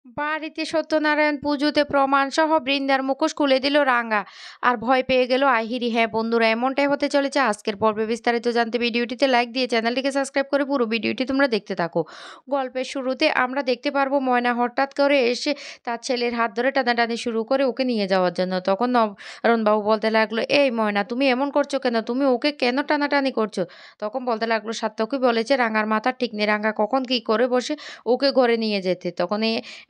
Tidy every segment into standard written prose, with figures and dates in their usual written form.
বাড়িতে সত্যনারায়ণ পুজোতে প্রমাণ সহ বৃন্দার মুখোশ খুলে দিল রাঙা আর ভয় পেয়ে গেল আহিরি। হ্যাঁ বন্ধুরা, এমনটাই হতে চলেছে আজকের পর্বে। বিস্তারিত জানতে ভিডিওটিতে লাইক দিয়ে চ্যানেলটিকে সাবস্ক্রাইব করে পুরো ভিডিওটি তোমরা দেখতে থাকো। গল্পের শুরুতে আমরা দেখতে পারবো ময়না হঠাৎ করে এসে তার ছেলের হাত ধরে টানাটানি শুরু করে ওকে নিয়ে যাওয়ার জন্য। তখন নবরণবাবু বলতে লাগলো, এই ময়না তুমি এমন করছো কেন, তুমি ওকে কেন টানাটানি করছো? তখন বলতে লাগলো, সার্থকই বলেছে রাঙার মাথা ঠিক নেই, রাঙা কখন কি করে বসে ওকে ঘরে নিয়ে যেতে। তখন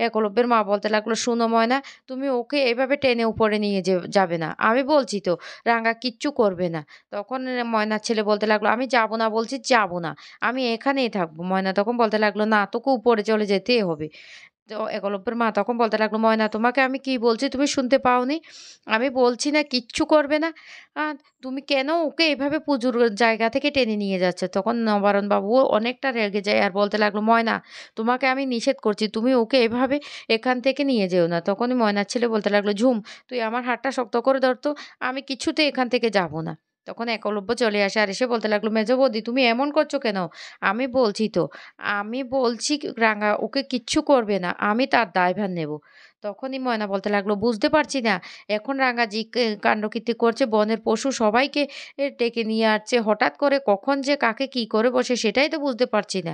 একলব্যের মা বলতে লাগলো, শুনো ময়না, তুমি ওকে এভাবে টেনে উপরে নিয়ে যাবে না, আমি বলছি তো রাঙা কিচ্ছু করবে না। তখন ময়নার ছেলে বলতে লাগলো, আমি যাবো না, বলছি যাবো না, আমি এখানেই থাকবো। ময়না তখন বলতে লাগলো, না তোকে উপরে চলে যেতেই হবে। তো একলব্যের মা তখন বলতে লাগলো, ময়না তোমাকে আমি কি বলছি তুমি শুনতে পাওনি? আমি বলছি না কিচ্ছু করবে না, আর তুমি কেন ওকে এভাবে পুজোর জায়গা থেকে টেনে নিয়ে যাচ্ছ? তখন নবারণ বাবুও অনেকটা রেগে যায় আর বলতে লাগলো, ময়না তোমাকে আমি নিষেধ করছি, তুমি ওকে এভাবে এখান থেকে নিয়ে যেও না। তখনই ময়নার ছেলে বলতে লাগলো, ঝুম তুই আমার হাতটা শক্ত করে ধরতো, আমি কিছুতে এখান থেকে যাব না। তখন একলব্য চলে আসে আর এসে বলতে লাগলো, মেজো বৌদি তুমি এমন করছো কেন? আমি বলছি তো, আমি বলছি রাঙা ওকে কিচ্ছু করবে না, আমি তার দায়ভার নেব। তখনই ময়না বলতে লাগলো, বুঝতে পারছি না এখন রাঙা জি কাণ্ডকীর্তি করছে, বনের পশু সবাইকে ডেকে নিয়ে আসছে, হঠাৎ করে কখন যে কাকে কি করে বসে সেটাই তো বুঝতে পারছি না।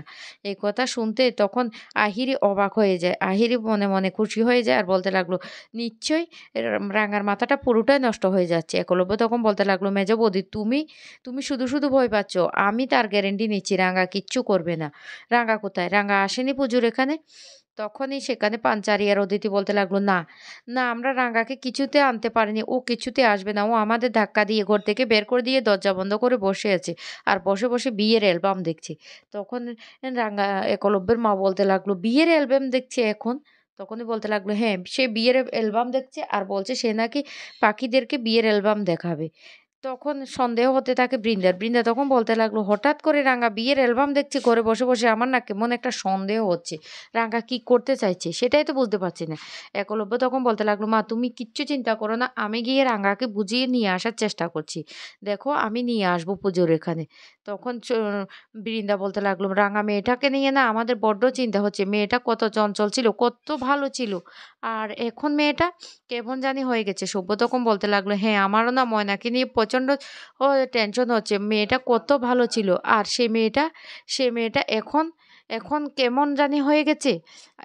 এই কথা শুনতে তখন আহিরি অবাক হয়ে যায়। আহিরি মনে মনে খুশি হয়ে যায় আর বলতে লাগলো, নিশ্চয়ই রাঙার মাথাটা পুরোটাই নষ্ট হয়ে যাচ্ছে। একলব্য তখন বলতে লাগলো, মেজো বৌদি তুমি তুমি শুধু শুধু ভয় পাচ্ছ, আমি তার গ্যারেন্টি নিচ্ছি রাঙা কিচ্ছু করবে না। রাঙা কোথায়? রাঙা আসেনি পুজোর এখানে। তখনই সেখানে পাঞ্চারি আর অদিতি বলতে লাগলো, না না, আমরা রাঙাকে কিছুতে আনতে পারিনি, ও কিছুতে আসবে না, ও আমাদের ধাক্কা দিয়ে ঘর থেকে বের করে দিয়ে দরজা বন্ধ করে বসে আছে আর বসে বসে বিয়ের অ্যালবাম দেখছে। তখন রাঙা একলব্যের মা বলতে লাগলো, বিয়ের অ্যালবাম দেখছে এখন? তখনই বলতে লাগলো, হ্যাঁ সে বিয়ের অ্যালবাম দেখছে আর বলছে সে নাকি পাখিদেরকে বিয়ের অ্যালবাম দেখাবে। তখন সন্দেহ হতে থাকে বৃন্দার। বৃন্দা তখন বলতে লাগলো, হঠাৎ করে রাঙা বিয়ের অ্যালবাম দেখছি ঘরে বসে বসে, আমার না কেমন একটা সন্দেহ হচ্ছে রাঙা কি করতে চাইছে সেটাই তো বুঝতে পারছি না। একলব্য তখন বলতে লাগলো, মা তুমি কিচ্ছু চিন্তা করো না, আমি গিয়ে রাঙাকে বুঝিয়ে নিয়ে আসার চেষ্টা করছি, দেখো আমি নিয়ে আসবো পুজোর এখানে। তখন বৃন্দা বলতে লাগলো, রাঙা মেয়েটাকে নিয়ে না আমাদের বড্ড চিন্তা হচ্ছে, মেয়েটা কত চঞ্চল ছিল, কত ভালো ছিল, আর এখন মেয়েটা কেমন জানি হয়ে গেছে। সভ্য তখন বলতে লাগলো, হ্যাঁ আমারও না ময়নাকে নিয়ে প্রচণ্ড টেনশন হচ্ছে, মেয়েটা কত ভালো ছিল, আর সে মেয়েটা এখন এখন কেমন জানি হয়ে গেছে।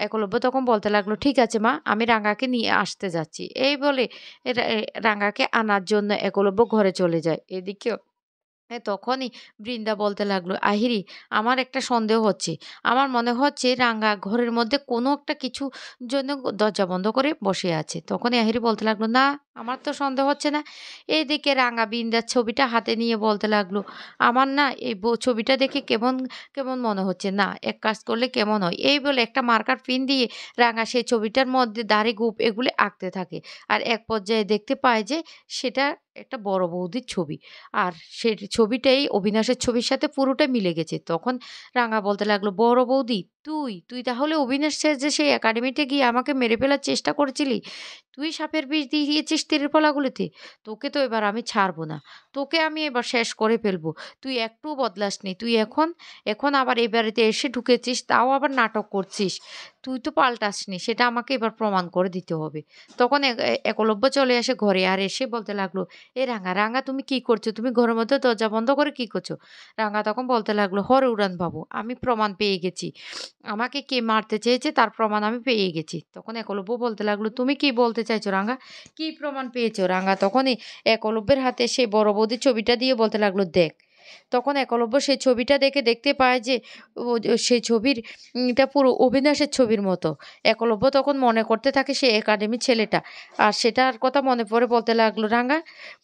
একলব্য তখন বলতে লাগলো, ঠিক আছে মা, আমি রাঙাকে নিয়ে আসতে যাচ্ছি। এই বলে রাঙাকে আনার জন্য একলব্য ঘরে চলে যায়। এদিকে তখনই বৃন্দা বলতে লাগলো, আহিরি আমার একটা সন্দেহ হচ্ছে, আমার মনে হচ্ছে রাঙা ঘরের মধ্যে কোনো একটা কিছু জন্য দরজা বন্ধ করে বসে আছে। তখনই আহিরি বলতে লাগলো, না আমার তো সন্দেহ হচ্ছে না। এইদিকে রাঙা বৃন্দার ছবিটা হাতে নিয়ে বলতে লাগলো, আমার না এই ছবিটা দেখে কেমন কেমন মনে হচ্ছে, না এক কাজ করলে কেমন হয়। এই বলে একটা মার্কার পেন দিয়ে রাঙা সেই ছবিটার মধ্যে দাড়ি গোঁফ এগুলি আঁকতে থাকে। আর এক পর্যায়ে দেখতে পায় যে সেটা একটা বড় বৌদির ছবি। আর সে ছবিটাই অবিনাশের ছবির সাথে পুরোটা মিলে গেছে। তখন রাঙা বলতে লাগলো, বড় বৌদি তুই তাহলে অবিনাশ যে সেই একাডেমিতে গিয়ে আমাকে মেরে ফেলার চেষ্টা করেছিলি? তুই সাপের বিষ দিয়েছিস তীরের ফলাগুলোতে? তোকে তো এবার আমি ছাড়বো না, তোকে আমি এবার শেষ করে ফেলবো। তুই একটুও বদলাসনি, তুই এখন এখন আবার এই বাড়িতে এসে ঢুকেছিস, তাও আবার নাটক করছিস। তুই তো পাল্টাসনি, সেটা আমাকে এবার প্রমাণ করে দিতে হবে। তখন একলব্য চলে আসে ঘরে আর এসে বলতে লাগলো, এ রাঙা রাঙা তুমি কি করছো, তুমি ঘরের মধ্যে দরজা বন্ধ করে কি করছো? রাঙা তখন বলতে লাগলো, হরে উড়ান বাবু, আমি প্রমাণ পেয়ে গেছি, আমাকে কে মারতে চেয়েছে তার প্রমাণ আমি পেয়ে গেছি। তখন একলব্য বলতে লাগলো, তুমি কি বলতে চাইছো রাঙা, কি প্রমাণ পেয়েছো? রাঙা তখনই একলব্যের হাতে সেই বড় বৌদির ছবিটা দিয়ে বলতে লাগলো, দেখ। তখন একলব্য সেই ছবিটা দেখে দেখতে পায় যে সেই ছবির এটা পুরো অবিনাশের ছবির মতো। একলব্য তখন মনে করতে থাকে সে একাডেমির ছেলেটা, আর সেটার কথা মনে পড়ে বলতে লাগলো, রাঙা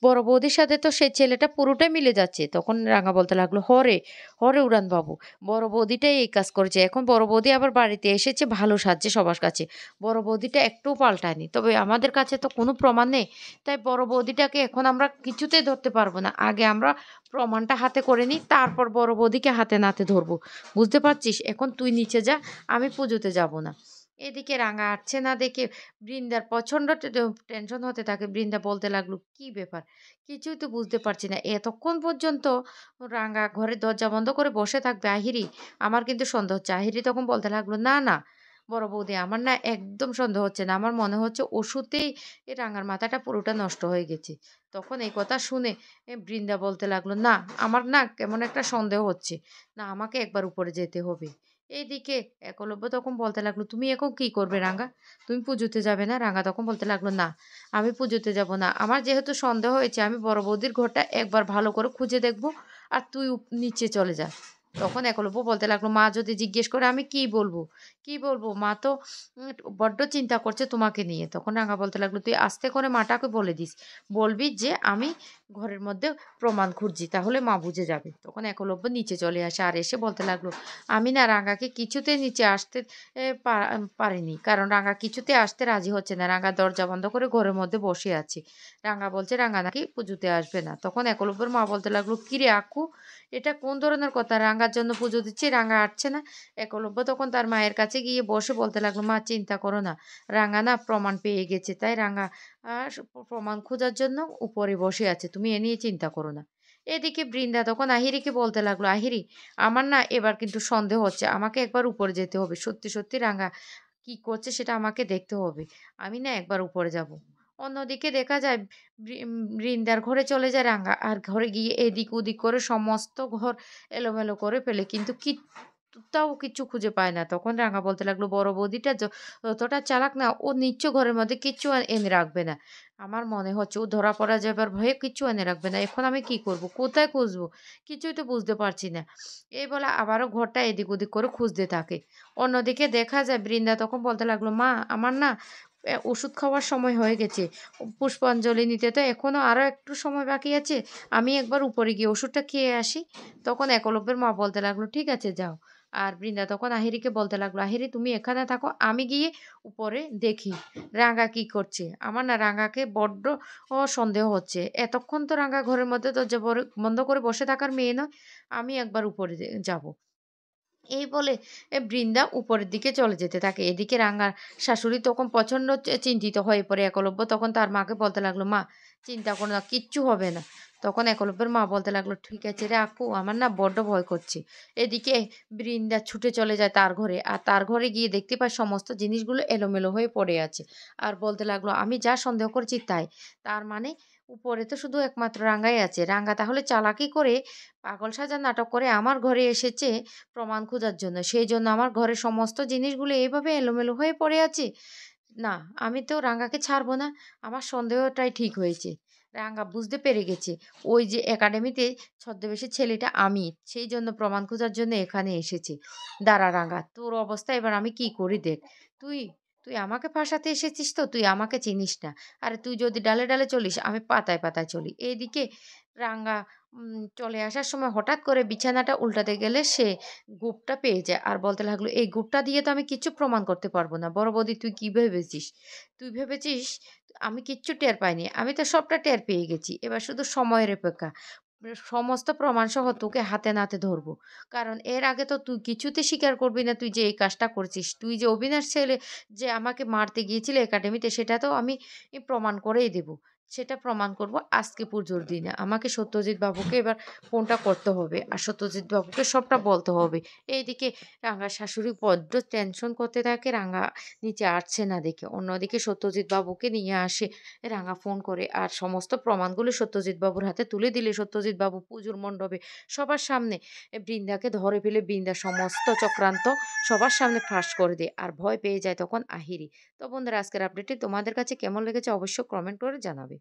বড় বৌদির সাথে তো সেই ছেলেটা পুরোটাই মিলে যাচ্ছে। তখন রাঙা বলতে লাগলো, হরে হরে উড়ান বাবু, বড় বৌদিটাই এই কাজ করেছে। এখন বড় বৌদি আবার বাড়িতে এসেছে ভালো সাজছে সবার কাছে, বড় বৌদিটা একটুও পাল্টায়নি, তবে আমাদের কাছে তো কোনো প্রমাণ নেই, তাই বড় বৌদিটাকে এখন আমরা কিছুতেই ধরতে পারবো না। আগে আমরা প্রমাণটা হাতে করে নিই, তারপর বড় বৌদিকে হাতে নাতে ধরবো। বুঝতে পারছিস? এখন তুই নিচে যা, আমি পুজোতে যাব না। এদিকে রাঙা আসছে না দেখে বৃন্দার প্রচণ্ড টেনশন হতে থাকে। বৃন্দা বলতে লাগলো, কি ব্যাপার, কিছুই তো বুঝতে পারছি না, এতক্ষণ পর্যন্ত রাঙা ঘরের দরজা বন্ধ করে বসে থাকবে আহিরি, আমার কিন্তু সন্দেহ হচ্ছে। আহিরি তখন বলতে লাগলো, না না, বড় বৌদি আমার না একদম সন্দেহ হচ্ছে না। আমার মনে হচ্ছে ওষুধেই এ রাঙার মাথাটা পুরোটা নষ্ট হয়ে গেছে। তখন এই কথা শুনে বৃন্দা বলতে লাগলো, "না, আমার না কেমন একটা সন্দেহ হচ্ছে। না আমাকে একবার উপরে যেতে হবে।" এইদিকে একলব্য তখন বলতে লাগলো, "তুমি এখন কি করবে রাঙা? তুমি পুজোতে যাবে না?" রাঙা তখন বলতে লাগলো, "না, আমি পুজোতে যাব না। আমার যেহেতু সন্দেহ হয়েছে আমি বড় বৌদির ঘরটা একবার ভালো করে খুঁজে দেখব। আর তুই নিচে চলে যা।" তখন একলব্য বলতে লাগলো, "মা যদি জিজ্ঞেস করে আমি কি বলবো? কি বলবো? মা তো উম বড্ড চিন্তা করছে তোমাকে নিয়ে।" তখন রাঙা বলতে লাগলো, "তুই আস্তে করে মাটাকে বলে দিস। বলবি যে আমি ঘরের মধ্যে প্রমাণ খুঁজছি, তাহলে মা বুঝে যাবে।" তখন একলব্য নিচে চলে আসে আর এসে বলতে লাগলো, "আমি না রাঙাকে কিছুতেই নিচে আসতে পারিনি। কারণ রাঙা কিছুতে আসতে রাজি হচ্ছে না। রাঙা দরজা বন্ধ করে ঘরের মধ্যে বসে আছে। রাঙা বলছে রাঙা নাকি পুজোতে আসবে না।" তখন একলব্যের মা বলতে লাগলো, "কিরে আকু, এটা কোন ধরনের কথা? রাঙার জন্য পুজো দিচ্ছি, রাঙা আসছে না?" একলব্য তখন তার মায়ের কাছে গিয়ে বসে বলতে লাগলো, "মা চিন্তা করো না। রাঙা না প্রমাণ পেয়ে গেছে। তাই রাঙা প্রমাণ খোঁজার জন্য উপরে বসে আছে। তুমি এ নিয়ে চিন্তা করো না।" এদিকে বৃন্দা তখন আহিরিকে বলতে লাগলো, "আহিরি, আমার না এবার কিন্তু সন্দেহ হচ্ছে। আমাকে একবার উপরে যেতে হবে। সত্যি, সত্যি রাঙা কি করছে সেটা আমাকে দেখতে হবে। আমি না একবার উপরে যাব।" অন্যদিকে দেখা যায় বৃন্দার ঘরে চলে যায় রাঙা। আর ঘরে গিয়ে এদিক ওদিক করে সমস্ত ঘর এলোমেলো করে ফেলে। কিন্তু তাও কিচ্ছু খুঁজে পায় না। তখন রাঙা বলতে লাগলো, "বড় বৌদিটা যতটা চালাক না, ও নিশ্চয় ঘরের মধ্যে কিচ্ছু এনে রাখবে না। আমার মনে হচ্ছে ও ধরা পড়া যাবার ভয়ে কিচ্ছু এনে রাখবে না। এখন আমি কি করব? কোথায় খুঁজবো? কিছুই তো বুঝতে পারছি না।" এই বলে আবারও ঘরটা এদিক ওদিক করে খুঁজতে থাকে। অন্যদিকে দেখা যায় বৃন্দা তখন বলতে লাগলো, "মা, আমার না ওষুধ খাওয়ার সময় হয়ে গেছে। পুষ্পাঞ্জলি নিতে তো এখনো আরো একটু সময় বাকি আছে। আমি একবার উপরে গিয়ে ওষুধটা খেয়ে আসি।" তখন একলব্যের মা বলতে লাগলো, "ঠিক আছে যাও।" আর বৃন্দা তখন আহিরিকে বলতে লাগলো, "আহিরি তুমি এখানে থাকো, আমি গিয়ে উপরে দেখি রাঙা কি করছে। আমার না রাঙাকে বড্ড সন্দেহ হচ্ছে। এতক্ষণ তো রাঙা ঘরের মধ্যে দরজা বন্ধ করে বসে থাকার মেয়ে নয়। আমি একবার উপরে যাব।" এই বলে বৃন্দা উপরের দিকে চলে যেতে থাকে। এদিকে রাঙার শাশুড়ি তখন প্রচন্ড চিন্তিত হয়ে পড়ে। একলব্য তখন তার মাকে বলতে লাগলো, "মা, চিন্তা করো না, কিচ্ছু হবে না।" তখন একলব্যের মা বলতে লাগলো, "ঠিক আছে রে আকু, আমার না বড্ড ভয় করছে।" এদিকে বৃন্দা ছুটে চলে যায় তার ঘরে। আর তার ঘরে গিয়ে দেখতে পায় সমস্ত জিনিসগুলো এলোমেলো হয়ে পড়ে আছে। আর বলতে লাগলো, "আমি যা সন্দেহ করেছি তাই। তার মানে উপরে তো শুধু একমাত্র রাঙাই আছে। রাঙা তাহলে চালাকি করে পাগল সাজার নাটক করে আমার ঘরে এসেছে প্রমাণ খোঁজার জন্য। সেইজন্য আমার ঘরের সমস্ত জিনিসগুলো এভাবে এলোমেলো হয়ে পড়ে আছে। না, আমি তো রাঙাকে ছাড়বো না। আমার সন্দেহটাই ঠিক হয়েছে। রাঙা বুঝতে পেরে গেছে, ওই যে একাডেমিতে ছদ্মবেশী ছেলেটা আমি। সেইজন্য প্রমাণ খোঁজার জন্য এখানে এসেছে। দাঁড়া রাঙা, তোর অবস্থা এবার আমি কি করি দেখ। তুই তুই আমাকে ফাঁসাতে এসেছিস তো? তুই আমাকে চিনিস না। আরে তুই যদি ডালে, ডালে চলিস, আমি পাতায়, পাতায় চলি। এইদিকে রাঙা চলে আসার সময় হঠাৎ করে বিছানাটা উল্টাতে গেলে সে গুপটা পেয়ে যায়। আর বলতে লাগলো, "এই গুপটা দিয়ে তো আমি কিচ্ছু প্রমাণ করতে পারব না। বড় বৌদি তুই কি ভেবেছিস? তুই ভেবেছিস আমি কিচ্ছু টের পাইনি। আমি তো সবটা টের পেয়ে গেছি। এবার শুধু সময়ের অপেক্ষা। সমস্ত প্রমাণসহ তোকে হাতে নাতে ধরবো। কারণ এর আগে তো তুই কিছুতে স্বীকার করবি না তুই যে এই কাজটা করছিস। তুই যে অবিনাশ ছেলে যে আমাকে মারতে গিয়েছিলে একাডেমিতে সেটা তো আমি প্রমাণ করেই দেব। সেটা প্রমাণ করব আজকে পুজোর দিনে। আমাকে সত্যজিৎ বাবুকে এবার ফোনটা করতে হবে। আর সত্যজিৎ বাবুকে সবটা বলতে হবে।" এইদিকে রাঙার শাশুড়ি বড্ড টেনশন করতে থাকে রাঙা নিচে আসছে না দেখে। অন্যদিকে সত্যজিৎ বাবুকে নিয়ে আসে রাঙা ফোন করে। আর সমস্ত প্রমাণগুলো সত্যজিৎ বাবুর হাতে তুলে দিলে সত্যজিৎ বাবু পুজোর মণ্ডপে সবার সামনে বৃন্দাকে ধরে ফেলে বৃন্দার সমস্ত চক্রান্ত সবার সামনে ফাঁস করে দেয়। আর ভয় পেয়ে যায় তখন আহিরি। তো বন্ধুরা আজকের আপডেটটি তোমাদের কাছে কেমন লেগেছে অবশ্যই কমেন্ট করে জানাবে।